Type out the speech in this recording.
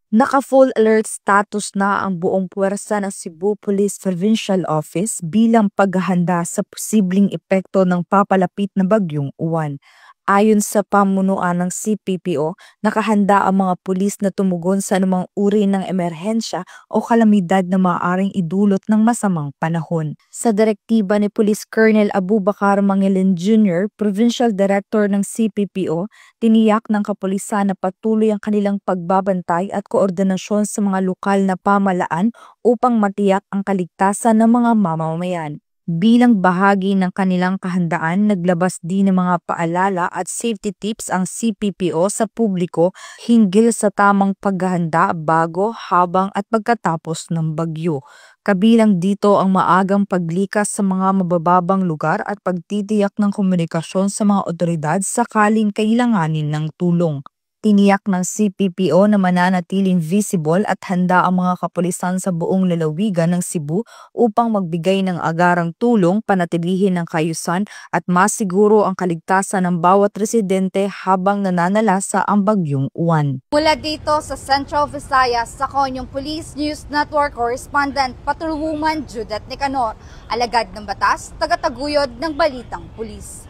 Naka-full alert status na ang buong puwersa ng Cebu Police Provincial Office bilang paghahanda sa posibleng epekto ng papalapit na bagyong Uwan. Ayon sa pamunuan ng CPPO, nakahanda ang mga pulis na tumugon sa anumang uri ng emerhensya o kalamidad na maaaring idulot ng masamang panahon. Sa direktiba ni Police Colonel Abubakar Mangilin Jr., Provincial Director ng CPPO, tiniyak ng kapulisan na patuloy ang kanilang pagbabantay at koordinasyon sa mga lokal na pamahalaan upang matiyak ang kaligtasan ng mga mamamayan. Bilang bahagi ng kanilang kahandaan, naglabas din ng mga paalala at safety tips ang CPPO sa publiko hinggil sa tamang paghahanda bago, habang at pagkatapos ng bagyo. Kabilang dito ang maagang paglikas sa mga mabababang lugar at pagtitiyak ng komunikasyon sa mga otoridad sakaling kailanganin ng tulong. Tiniyak ng CPPO na mananatiling visible at handa ang mga kapulisan sa buong lalawigan ng Cebu upang magbigay ng agarang tulong, panatilihin ang kaayusan at masiguro ang kaligtasan ng bawat residente habang nananalasa ang bagyong Uwan. Mula dito sa Central Visayas, ako yung Police News Network Correspondent Patrolwoman Judith Nicanor, alagad ng batas, tagataguyod ng Balitang Pulis.